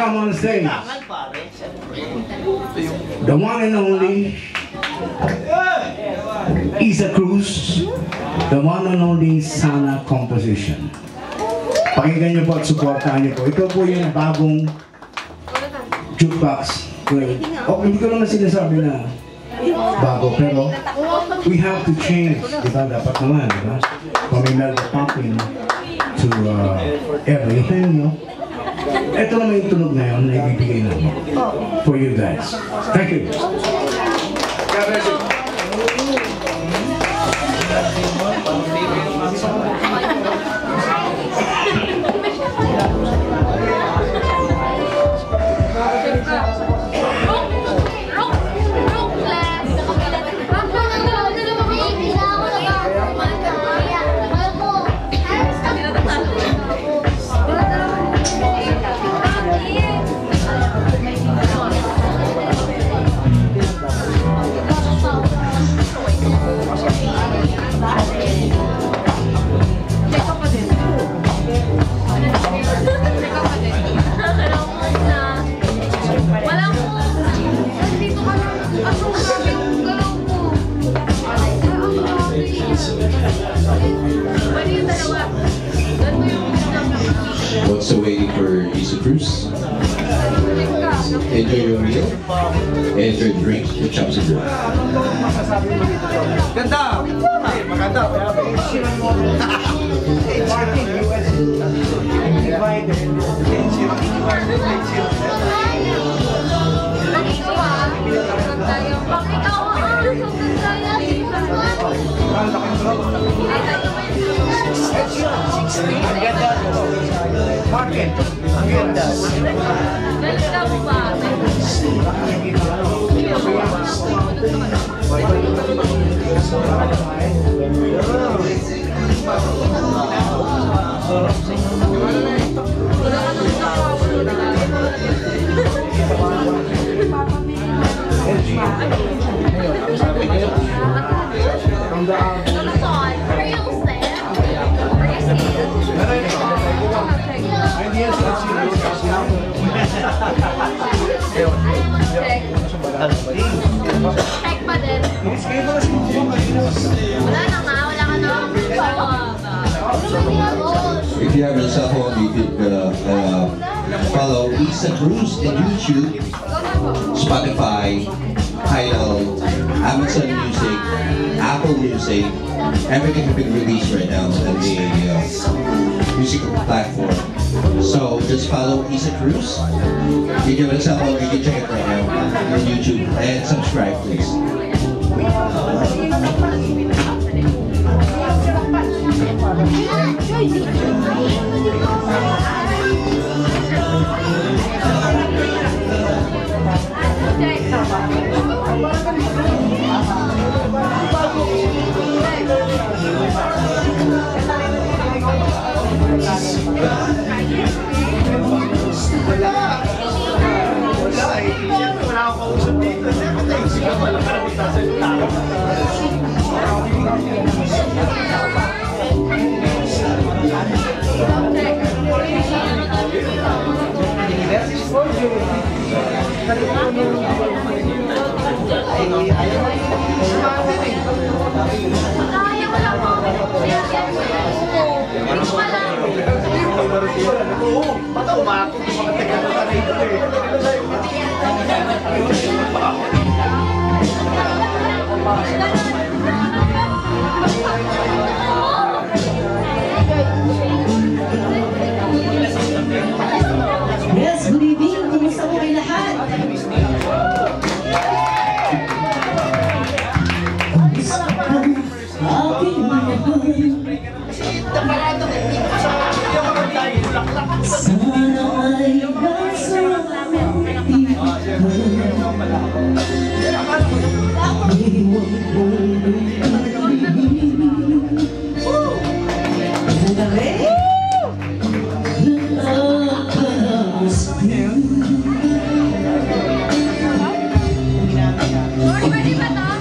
welcome on stage the one and only Isa Cruz, the one and only Sana Composition. Pakinggan niyo po at supportahan niyo po. Ito po yung bagong jukebox. Hindi ko naman sinasabi na bago, pero we have to change. Diba? Dapat naman, diba? From Imelda Pumpkin to everything, no? Ito naman yung tunog na yun na ibibigay namin for you guys. Thank you. God bless you. What's waiting for Isa Cruz? Enjoy your meal, enjoy the drink, with chops and drink. Ganda! Maganda! Market. Ang ganda. Ganda mo ba? Check pa din. Wala na nga, wala ka na. If you have a cell phone, you could follow Isa Cruz on YouTube, Spotify, Tidal, Amazon Music, Apple Music. Everything has been released right now on the music platform. So just follow Isa Cruz. You give it a cell phone, you can check it right now on YouTube, and subscribe, please. Yes, good evening. Kumusta po kayo lahat? Ready ba to?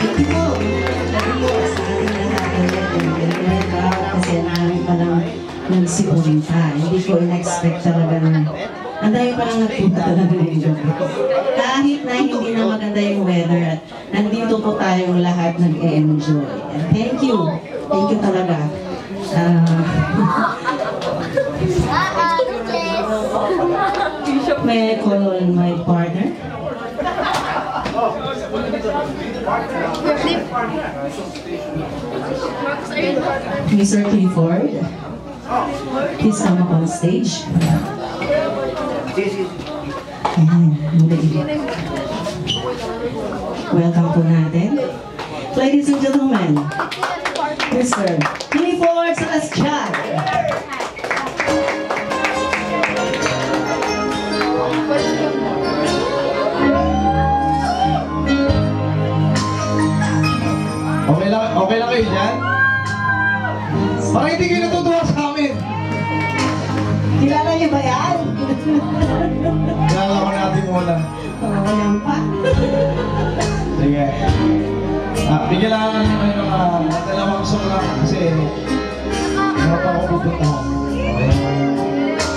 Ito po. Sabi mo sa ating lahat. Kasi namin palang nagsipunin pa. Hindi ko in-expect talaga na ang dami palang nagpunta talaga ng joke. Kahit na hindi na maganda yung weather at nandito po tayong lahat nag-e-enjoy. And thank you. Thank you talaga. May I call on my partner? Mr. Clifford, please come up on stage. Ayan, welcome po natin. Ladies and gentlemen, Mr. Clifford Celestial. Okay lang kayo dyan? Parang hindi kayo natutuwa sa amin. Kilala niyo ba yan? Kilala ko natin muna. Oo, yan pa. Sige. Bigyan lang naman yung mga dalawang song lang kasi mga pa ako pupuntahan. Okay.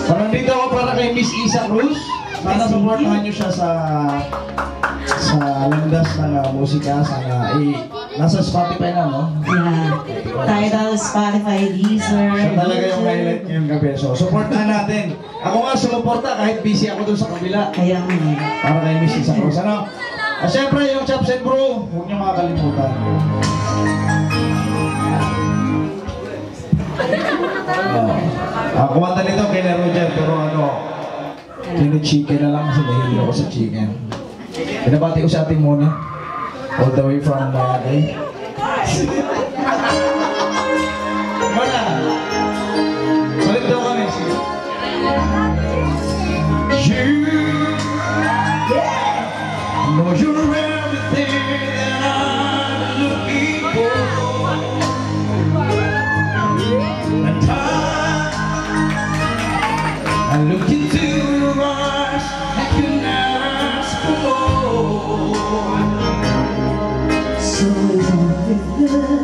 Parang dito ako para kay Miss Isa Cruz. Sana supportahan nyo siya sa landas ng musika. Sana nasa Spotify na, no? Yeah. Tidal, Spotify, Deezer. Siya talaga yung highlight ngayong gabi. So, supportahan natin. Ako nga sumuporta kahit busy ako dun sa kabila. Kaya nga. Para kay Miss Isa Cruz. Ano? Siyempre, yung Chops and Bro, huwag niyo makakalimutan. Kumanta nito kay Roger, pero chicken na lang kasi mahilig ako sa chicken. Pinabati ko sa ating muna. All the way from Malagay. Muna! Balik daw kami. You know you're everything that I'm looking for. And I look into your eyes, I can ask for more. So long with the